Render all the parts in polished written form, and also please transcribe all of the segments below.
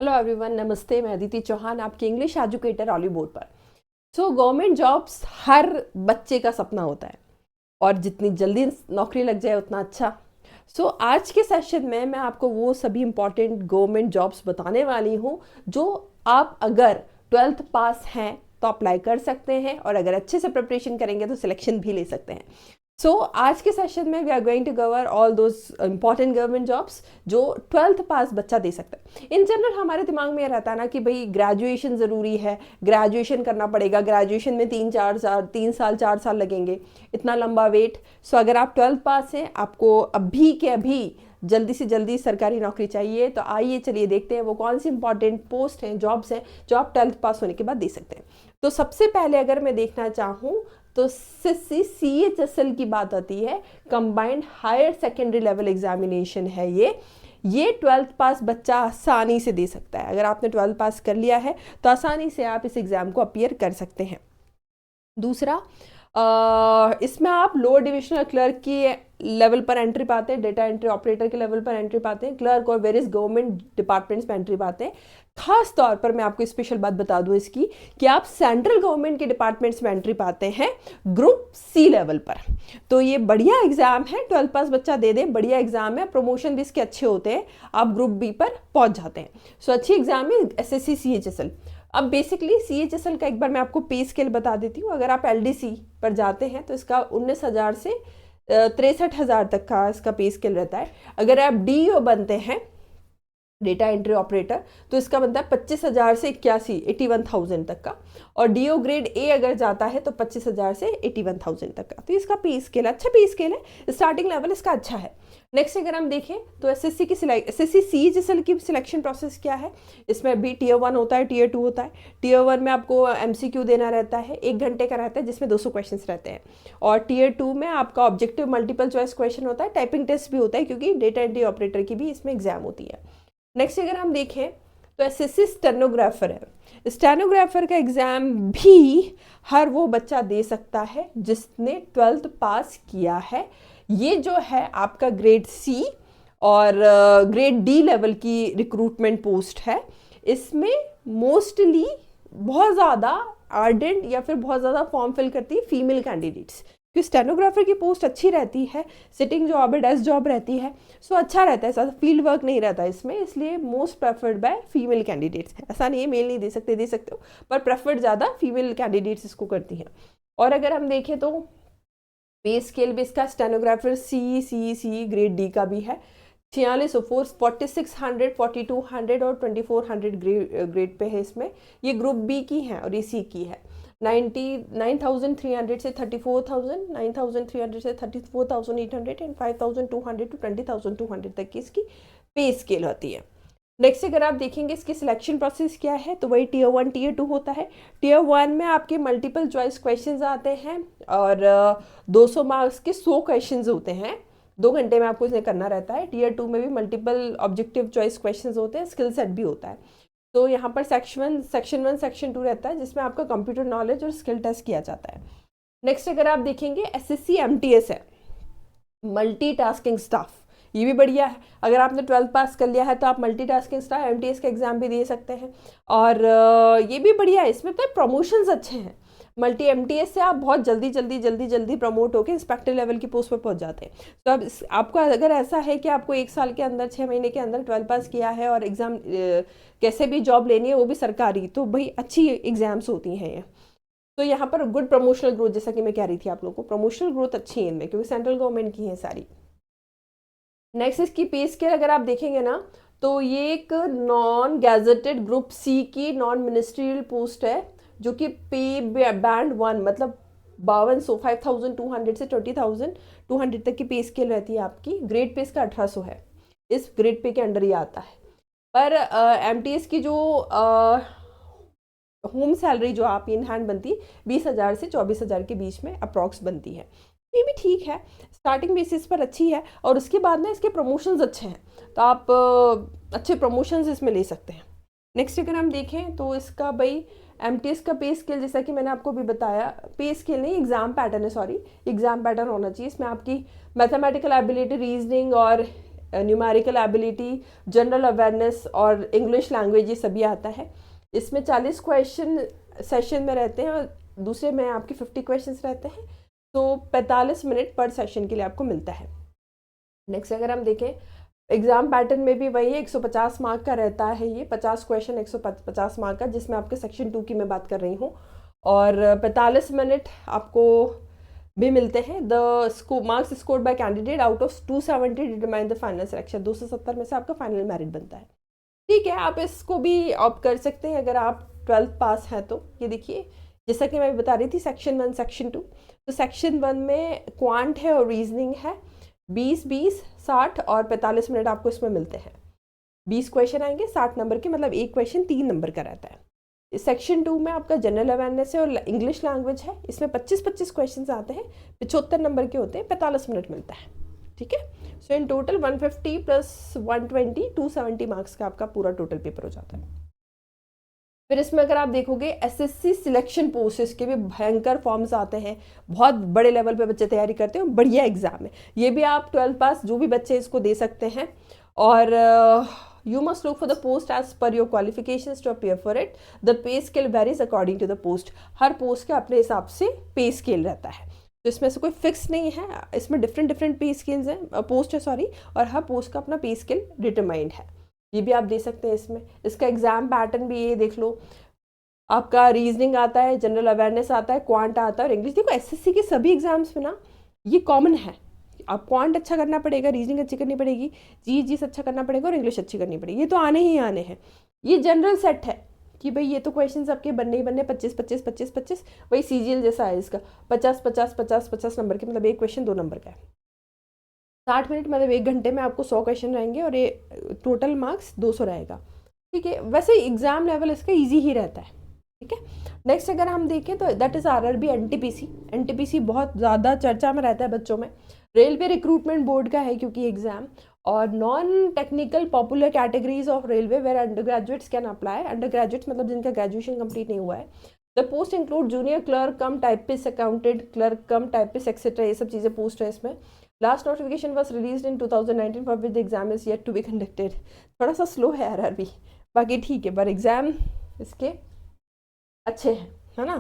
Hello everyone, नमस्ते। मैं अदिति चौहान, आपकी इंग्लिश एजुकेटर ऑली बोर्ड पर। गवर्नमेंट जॉब्स हर बच्चे का सपना होता है और जितनी जल्दी नौकरी लग जाए उतना अच्छा। आज के सेशन में मैं आपको वो सभी इंपॉर्टेंट गवर्नमेंट जॉब्स बताने वाली हूँ जो आप अगर 12th पास हैं तो अप्लाई कर सकते हैं और अगर अच्छे से प्रिपरेशन करेंगे तो सिलेक्शन भी ले सकते हैं। आज के सेशन में we are going to cover all those important government jobs जो 12th पास बच्चा दे सकता है। इन जनरल हमारे दिमाग में ये रहता है ना कि भाई ग्रेजुएशन ज़रूरी है, ग्रेजुएशन करना पड़ेगा, ग्रेजुएशन में 3 साल 4 साल लगेंगे, इतना लंबा वेट। अगर आप 12th पास हैं, आपको अभी के अभी जल्दी से जल्दी सरकारी नौकरी चाहिए, तो आइए चलिए देखते हैं वो कौन सी इंपॉर्टेंट पोस्ट हैं, जॉब्स हैं जो आप 12th पास होने के बाद दे सकते हैं। सबसे पहले अगर मैं देखना चाहूँ तो CHSL की बात आती है, combined higher secondary level examination है ये 12th पास बच्चा आसानी से दे सकता है। अगर आपने 12th पास कर लिया है तो आसानी से आप इस एग्ज़ाम को अपीयर कर सकते हैं। दूसरा, इसमें आप लोअर डिविजनल क्लर्क की लेवल पर एंट्री पाते हैं, डेटा एंट्री ऑपरेटर के लेवल पर एंट्री पाते हैं, क्लर्क और वेरियस गवर्नमेंट डिपार्टमेंट्स में एंट्री पाते हैं। खास तौर पर मैं आपको स्पेशल बात बता दूं इसकी कि आप सेंट्रल गवर्नमेंट के डिपार्टमेंट्स में एंट्री पाते हैं ग्रुप C लेवल पर। तो ये बढ़िया एग्जाम है, 12th पास बच्चा दे दे, बढ़िया एग्जाम है, प्रमोशन भी इसके अच्छे होते हैं, आप ग्रुप B पर पहुंच जाते हैं। अच्छी एग्जाम है SSC CHSL। अब बेसिकली CHSL का एक बार मैं आपको पे स्केल बता देती हूँ। अगर आप LDC पर जाते हैं तो इसका 19,000 से 63,000 तक का इसका पे स्केल रहता है। अगर आप DO बनते हैं, डेटा एंट्री ऑपरेटर, तो इसका बनता है 25,000 से 81,000 तक का। और DO ग्रेड A अगर जाता है तो 25,000 से 81,000 तक का। तो इसका पे स्केल अच्छा पे स्केल है, स्टार्टिंग लेवल इसका अच्छा है। नेक्स्ट अगर हम देखें तो SSC CHSL की सिलेक्शन प्रोसेस क्या है। इसमें भी Tier 1 होता है, Tier 2 होता है। Tier 1 में आपको MCQ देना रहता है, 1 घंटे का रहता है जिसमें 200 क्वेश्चन रहते हैं। और Tier 2 में आपका ऑब्जेक्टिव मल्टीपल चॉइस क्वेश्चन होता है, टाइपिंग टेस्ट भी होता है क्योंकि डेटा एंट्री ऑपरेटर की भी इसमें एग्जाम होती है। नेक्स्ट अगर हम देखें तो SSC स्टेनोग्राफर है। स्टेनोग्राफर का एग्जाम भी हर वो बच्चा दे सकता है जिसने 12th पास किया है। ये जो है आपका ग्रेड C और ग्रेड D लेवल की रिक्रूटमेंट पोस्ट है। इसमें मोस्टली बहुत ज़्यादा आर्डेंट या फिर बहुत ज़्यादा फॉर्म फिल करती है फीमेल कैंडिडेट्स, क्योंकि स्टेनोग्राफर की पोस्ट अच्छी रहती है, सिटिंग जॉब है, डेस्क जॉब रहती है, अच्छा रहता है, फील्ड वर्क नहीं रहता इसमें, इसलिए most preferred by female candidates है। ऐसा नहीं है मेल नहीं दे सकते, दे सकते हो, पर प्रेफर्ड ज़्यादा फीमेल कैंडिडेट्स इसको करती हैं। और अगर हम देखें तो पे स्केल भी इसका स्टेनोग्राफर C ग्रेड D का भी है। 4600, 4200 और 2400 ग्रेड पे है इसमें। ये ग्रुप B की है और ये C की है। 9,300 से 34,000, 9,300 से 34,800 एंड 5,200 टू 20,200 तक की इसकी पे स्केल होती है। नेक्स्ट अगर आप देखेंगे इसकी सिलेक्शन प्रोसेस क्या है तो वही Tier 1 Tier 2 होता है। Tier 1 में आपके मल्टीपल चॉइस क्वेश्चंस आते हैं और 200 मार्क्स के 100 क्वेश्चंस होते हैं, 2 घंटे में आपको इसे करना रहता है। Tier 2 में भी मल्टीपल ऑब्जेक्टिव चॉइस क्वेश्चंस होते हैं, स्किल सेट भी होता है। तो यहाँ पर सेक्शन 1 सेक्शन 2 रहता है जिसमें आपका कंप्यूटर नॉलेज और स्किल टेस्ट किया जाता है। नेक्स्ट अगर आप देखेंगे SSC MTS है, मल्टीटास्किंग स्टाफ, ये भी बढ़िया है। अगर आपने 12th पास कर लिया है तो आप मल्टीटास्किंग स्टाफ MTS का एग्जाम भी दे सकते हैं। और ये भी बढ़िया है, इसमें तो प्रमोशंस अच्छे हैं। मल्टी MTS से आप बहुत जल्दी प्रमोट होकर इंस्पेक्टर लेवल की पोस्ट पर पहुंच जाते हैं। तो अब आपको अगर ऐसा है कि आपको 1 साल के अंदर 6 महीने के अंदर 12th पास किया है और एग्जाम कैसे भी जॉब लेनी है वो भी सरकारी, तो भाई अच्छी एग्जाम्स होती हैं ये। तो यहाँ पर गुड प्रमोशनल ग्रोथ, जैसा कि मैं कह रही थी आप लोगों को, प्रमोशनल ग्रोथ अच्छी है इनमें क्योंकि सेंट्रल गवर्नमेंट की है सारी। नेक्स्ट इसकी पे स्केल अगर आप देखेंगे ना तो ये एक नॉन गैजेटेड ग्रुप C की नॉन मिनिस्ट्रियल पोस्ट है जो कि पे बैंड 1 मतलब 5200, 5,200 से 20,200 तक की पे स्केल रहती है आपकी। ग्रेड पे इसका 1800 है, इस ग्रेड पे के अंडर ही आता है। पर MTS की जो होम सैलरी जो आप इन हैंड बनती 20,000 से 24,000 के बीच में अप्रॉक्स बनती है, ये भी ठीक है, स्टार्टिंग बेसिस पर अच्छी है। और उसके बाद ना इसके प्रमोशंस अच्छे हैं, तो आप अच्छे प्रमोशंस इसमें ले सकते हैं। नेक्स्ट अगर हम देखें तो इसका भाई MTS का पे स्केल, जैसा कि मैंने आपको भी बताया, पे स्केल नहीं एग्जाम पैटर्न है, सॉरी एग्जाम पैटर्न होना चाहिए। इसमें आपकी मैथमेटिकल एबिलिटी, रीजनिंग और न्यूमेरिकल एबिलिटी, जनरल अवेयरनेस और इंग्लिश लैंग्वेज, ये सभी आता है। इसमें 40 क्वेश्चन सेशन में रहते हैं और दूसरे में आपके 50 क्वेश्चंस रहते हैं, तो 45 मिनट पर सेशन के लिए आपको मिलता है। नेक्स्ट अगर हम देखें, एग्जाम पैटर्न में भी वही 150 मार्क का रहता है, ये 50 क्वेश्चन 150 मार्क का, जिसमें आपके सेक्शन 2 की मैं बात कर रही हूँ, और 45 मिनट आपको भी मिलते हैं। The marks scored by candidate out of 270 determine the final selection, 270 में से आपका फाइनल मेरिट बनता है। ठीक है, आप इसको भी ऑप्ट कर सकते हैं अगर आप 12th पास हैं तो। ये देखिए, जैसा कि मैं बता रही थी सेक्शन 1 सेक्शन 2, तो सेक्शन 1 में क्वांट है और रीजनिंग है, 20 60 और 45 मिनट आपको इसमें मिलते हैं। 20 क्वेश्चन आएंगे 60 नंबर के, मतलब एक क्वेश्चन 3 नंबर का रहता है। सेक्शन 2 में आपका जनरल अवेयरनेस है और इंग्लिश लैंग्वेज है, इसमें 25 क्वेश्चंस आते हैं, 75 नंबर के होते हैं, 45 मिनट मिलता है। ठीक है, सो इन टोटल 150 + 120 270 मार्क्स का आपका पूरा टोटल पेपर हो जाता है। फिर इसमें अगर आप देखोगे एसएससी सिलेक्शन पोस्ट्स के भी भयंकर फॉर्म्स आते हैं, बहुत बड़े लेवल पे बच्चे तैयारी करते हैं, बढ़िया एग्जाम है ये भी। आप 12th पास जो भी बच्चे इसको दे सकते हैं, और you must look for the post as per your qualifications to appear for it. The pay scale varies according to the post, हर पोस्ट के अपने हिसाब से पे स्केल रहता है, तो इसमें से कोई फिक्स नहीं है, इसमें डिफरेंट पे स्केल्स हैं, पोस्ट है सॉरी, और हर पोस्ट का अपना पे स्केल डिटरमाइंड है, ये भी आप दे सकते हैं इसमें। इसका एग्जाम पैटर्न भी ये देख लो, आपका रीजनिंग आता है, जनरल अवेयरनेस आता है, क्वांट आता है और इंग्लिश। देखो एसएससी के सभी एग्जाम्स में ना ये कॉमन है, आप क्वांट अच्छा करना पड़ेगा, रीजनिंग अच्छी करनी पड़ेगी, जीएस अच्छा करना पड़ेगा और इंग्लिश अच्छी करनी पड़ेगी, ये तो आने ही आने हैं। ये जनरल सेट है कि भाई ये तो क्वेश्चन आपके बनने ही बनने, 25 वही सीजीएल जैसा है इसका, 50 नंबर के, मतलब एक क्वेश्चन 2 नंबर का है। 60 मिनट मतलब 1 घंटे में आपको 100 क्वेश्चन रहेंगे और ये टोटल मार्क्स 200 रहेगा। ठीक है, वैसे एग्जाम लेवल इसका इजी ही रहता है। ठीक है, नेक्स्ट अगर हम देखें तो that is RRB NTPC. NTPC बहुत ज़्यादा चर्चा में रहता है बच्चों में, रेलवे रिक्रूटमेंट बोर्ड का है क्योंकि एग्जाम, और non technical popular categories of railway where undergraduates can apply. Undergraduates मतलब जिनका ग्रेजुएशन कंप्लीट नहीं हुआ है। The post include junior clerk cum typist, accountant clerk cum typist etcetera, ये सब चीज़ें पोस्ट है इसमें। Last notification was release in 2019 for which the exam is yet to be conducted. थोड़ा सा स्लो है आरआरबी, बाकी ठीक है, पर एग्जाम इसके अच्छे हैं, है ना।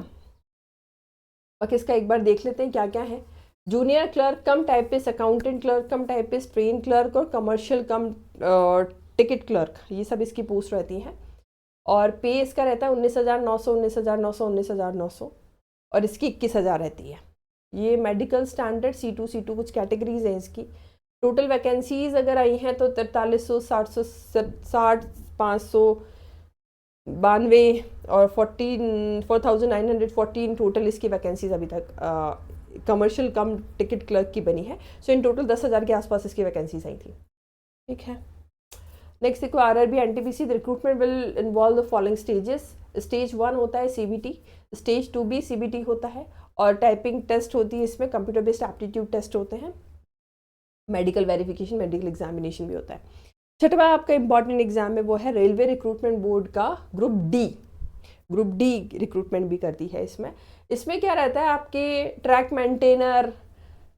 बाकी इसका एक बार देख लेते हैं क्या क्या है। Junior clerk cum typist, accountant clerk cum typist, train clerk और कमर्शियल कम टिकट क्लर्क, ये सब इसकी पोस्ट रहती हैं। और पे इसका रहता है 19,900 19,900 19,900 और इसकी 21,000 रहती है। ये मेडिकल स्टैंडर्ड C2 कुछ कैटेगरीज हैं इसकी। टोटल वैकेंसीज अगर आई हैं तो 4300 760 592 और 4,914 टोटल इसकी वैकेंसीज अभी तक कमर्शियल कम टिकट क्लर्क की बनी है। सो इन टोटल 10,000 के आसपास इसकी वैकेंसीज आई थी। ठीक है, नेक्स्ट देखो RRB NTPC. The recruitment will involve the following stages. Stage 1 होता है सीबीटी, स्टेज 2 भी सीबीटी होता है, और टाइपिंग टेस्ट होती है इसमें, कंप्यूटर बेस्ड एप्टीट्यूड टेस्ट होते हैं, मेडिकल वेरिफिकेशन, मेडिकल एग्जामिनेशन भी होता है। छठवा आपका इंपॉर्टेंट एग्जाम है वो है रेलवे रिक्रूटमेंट बोर्ड का ग्रुप डी रिक्रूटमेंट भी करती है इसमें। इसमें क्या रहता है, आपके track maintainer,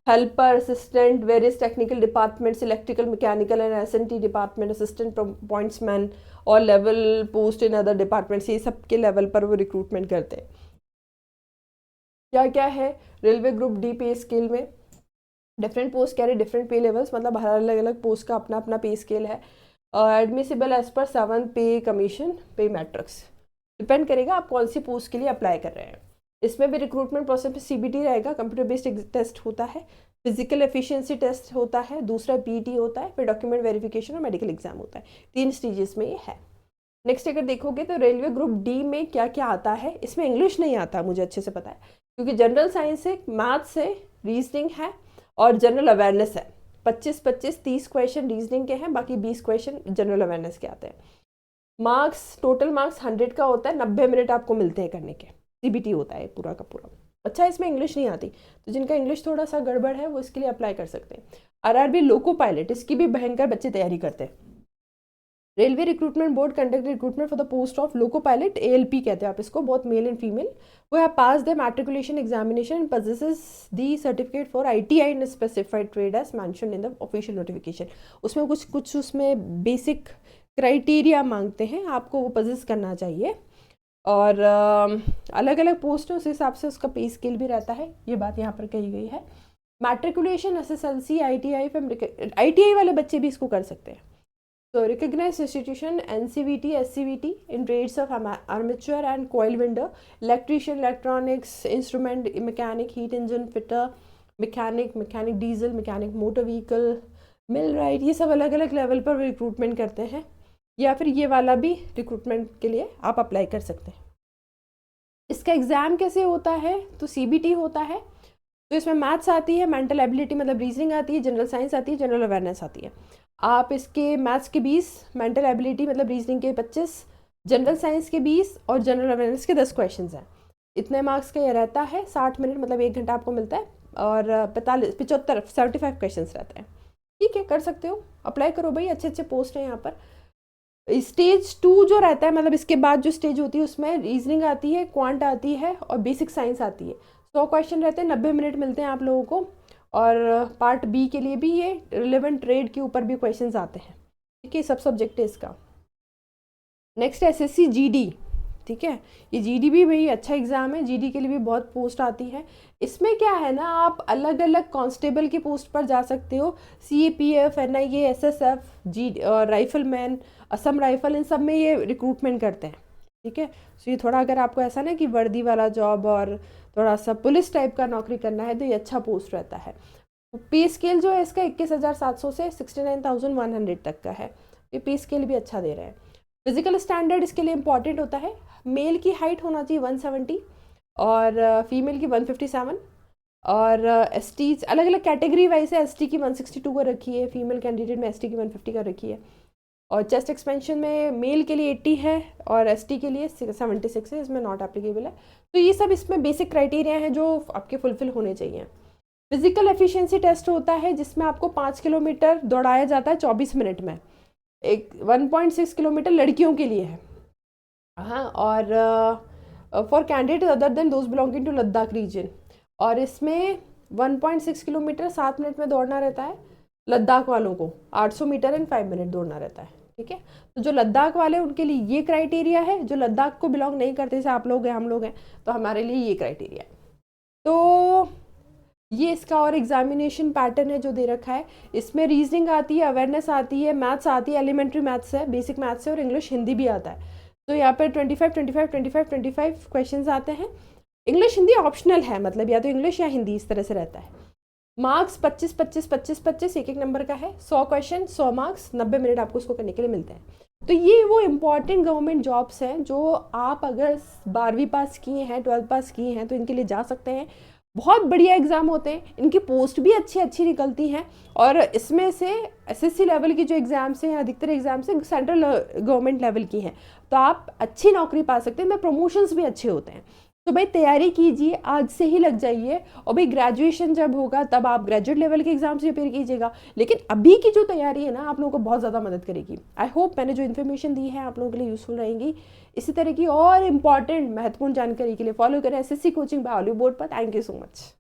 helper, assistant, various technical departments, electrical, mechanical and SNT department, assistant pointsman और level post in other departments, ये सब के लेवल पर वो रिक्रूटमेंट करते हैं। क्या क्या है रेलवे ग्रुप डी पे स्केल में, डिफरेंट पोस्ट कैरी डिफरेंट पे लेवल्स, मतलब हर अलग अलग पोस्ट का अपना अपना पे स्केल है। एडमिसिबल एज पर 7 पे कमीशन पे मैट्रिक्स, डिपेंड करेगा आप कौन सी पोस्ट के लिए अप्लाई कर रहे हैं। इसमें भी रिक्रूटमेंट प्रोसेस में सीबीटी रहेगा, कंप्यूटर बेस्ड टेस्ट होता है, फिजिकल एफिशिएंसी टेस्ट होता है, दूसरा पीटी होता है, फिर डॉक्यूमेंट वेरिफिकेशन और मेडिकल एग्जाम होता है। 3 स्टेजेस में ये है। नेक्स्ट अगर देखोगे तो रेलवे ग्रुप डी में क्या क्या आता है, इसमें इंग्लिश नहीं आता, मुझे अच्छे से पता है, क्योंकि जनरल साइंस है, मैथ्स है, रीजनिंग है और जनरल अवेयरनेस है। 25 30 क्वेश्चन रीजनिंग के हैं, बाकी 20 क्वेश्चन जनरल अवेयरनेस के आते हैं। मार्क्स, टोटल मार्क्स 100 का होता है, 90 मिनट आपको मिलते हैं करने के, सीबीटी होता है पूरा का पूरा। अच्छा, इसमें इंग्लिश नहीं आती, तो जिनका इंग्लिश थोड़ा सा गड़बड़ है वो इसके लिए अप्लाई कर सकते हैं। आरआरबी लोको पायलट, इसकी भी भयंकर बच्चे तैयारी करते हैं, railway recruitment board conduct recruitment for the post of loco pilot, ALP कहते हैं आप इसको, both male and female, who have pass the matriculation examination and possesses the certificate for ITI in specified trade as mention in the official notification. उसमें कुछ उसमें basic criteria मांगते हैं, आपको वो possess करना चाहिए, और अलग अलग पोस्ट है उस हिसाब से उसका पे स्केल भी रहता है, ये बात यहाँ पर कही गई है। मैट्रिकुलेशन SSLC ITI ITI वाले बच्चे भी इसको कर सकते हैं। तो recognised institution NCVT SCVT in trades of armature and coil winder, electrician, electronics, instrument mechanic, heat engine fitter, mechanic diesel, mechanic motor vehicle, millwright, ये सब अलग अलग लेवल पर रिक्रूटमेंट करते हैं, या फिर ये वाला भी रिक्रूटमेंट के लिए आप अप्लाई कर सकते हैं। इसका एग्ज़ाम कैसे होता है, तो CBT होता है, तो इसमें मैथ्स आती है, मेंटल एबिलिटी मतलब रीजनिंग आती है, जनरल साइंस आती है, जनरल अवेयरनेस आती है। आप इसके मैथ्स के 20, मेंटल एबिलिटी मतलब रीजनिंग के 25, जनरल साइंस के 20 और जनरल अवेयरनेस के 10 क्वेश्चंस हैं। इतने मार्क्स का ये रहता है, 60 मिनट मतलब 1 घंटा आपको मिलता है, और 75 क्वेश्चंस रहते हैं। ठीक है, कर सकते हो, अप्लाई करो भाई, अच्छे अच्छे पोस्ट हैं यहाँ पर। स्टेज 2 जो रहता है, मतलब इसके बाद जो स्टेज होती है उसमें रीजनिंग आती है, क्वांट आती है और बेसिक साइंस आती है। 100 क्वेश्चन रहते हैं, 90 मिनट मिलते हैं आप लोगों को, और पार्ट B के लिए भी ये रिलेवेंट ट्रेड के ऊपर भी क्वेश्चंस आते हैं। ठीक है, सब सब्जेक्ट है इसका। नेक्स्ट SSC GD, ठीक है, ये GD भी भाई अच्छा एग्ज़ाम है, GD के लिए भी बहुत पोस्ट आती है। इसमें क्या है ना, आप अलग अलग कांस्टेबल की पोस्ट पर जा सकते हो, CAPF, NIA, SSF, rifleman, Assam rifle, इन सब में ये रिक्रूटमेंट करते हैं। ठीक है, सो ये थोड़ा अगर आपको ऐसा ना कि वर्दी वाला जॉब और थोड़ा सा पुलिस टाइप का नौकरी करना है तो ये अच्छा पोस्ट रहता है। पे स्केल जो है इसका 21,700 से 69,100 तक का है, ये पे स्केल भी अच्छा दे रहे हैं। फिजिकल स्टैंडर्ड इसके लिए इंपॉर्टेंट होता है, मेल की हाइट होना चाहिए 170 और फीमेल की 157, और ST अलग अलग कैटेगरी वाइज है, ST की 162 का रखी है, फीमेल कैंडिडेट में ST की 150 का रखी है, और चेस्ट एक्सपेंशन में मेल के लिए 80 है और ST के लिए 76 है, इसमें नॉट एप्लीकेबल है। तो ये सब इसमें बेसिक क्राइटेरिया हैं जो आपके फुलफिल होने चाहिए। फिजिकल एफिशिएंसी टेस्ट होता है जिसमें आपको 5 किलोमीटर दौड़ाया जाता है 24 मिनट में, एक 1.6 किलोमीटर लड़कियों के लिए है, हाँ, और for candidate other than those belonging to Ladakh region, और इसमें 1.6 किलोमीटर 7 मिनट में दौड़ना रहता है, लद्दाख वालों को 800 मीटर इन 5 मिनट दौड़ना रहता है। ठीक है, तो जो लद्दाख वाले उनके लिए ये क्राइटेरिया है, जो लद्दाख को बिलोंग नहीं करते, जैसे आप लोग हैं, हम लोग हैं, तो हमारे लिए ये क्राइटेरिया है। तो ये इसका और एग्जामिनेशन पैटर्न है जो दे रखा है, इसमें रीजनिंग आती है, अवेयरनेस आती है, मैथ्स आती है, एलिमेंट्री मैथ्स है, बेसिक मैथ्स है, और इंग्लिश हिंदी भी आता है। तो यहाँ पर 25 क्वेश्चन आते हैं। इंग्लिश हिंदी ऑप्शनल है, मतलब या तो इंग्लिश या हिंदी, इस तरह से रहता है। मार्क्स 25 एक नंबर का है, 100 क्वेश्चन 100 मार्क्स, 90 मिनट आपको उसको करने के लिए मिलते हैं। तो ये वो इम्पॉर्टेंट गवर्नमेंट जॉब्स हैं जो आप अगर 12वीं पास किए हैं, 12th पास किए हैं तो इनके लिए जा सकते हैं। बहुत बढ़िया एग्ज़ाम होते हैं, इनकी पोस्ट भी अच्छी अच्छी निकलती हैं, और इसमें से SSC लेवल की जो एग्ज़ाम्स हैं, अधिकतर एग्ज़ाम्स हैं सेंट्रल गवर्नमेंट लेवल की हैं, तो आप अच्छी नौकरी पा सकते हैं, में प्रमोशंस भी अच्छे होते हैं। तो भाई तैयारी कीजिए, आज से ही लग जाइए, और भाई ग्रेजुएशन जब होगा तब आप ग्रेजुएट लेवल के एग्जाम्स प्रिपेयर कीजिएगा, लेकिन अभी की जो तैयारी है ना आप लोगों को बहुत ज़्यादा मदद करेगी। आई होप मैंने जो इन्फॉर्मेशन दी है आप लोगों के लिए यूजफुल रहेंगी। इसी तरह की और इम्पॉर्टेंट महत्वपूर्ण जानकारी के लिए फॉलो करें SSC coaching by olive board पर। Thank you so much.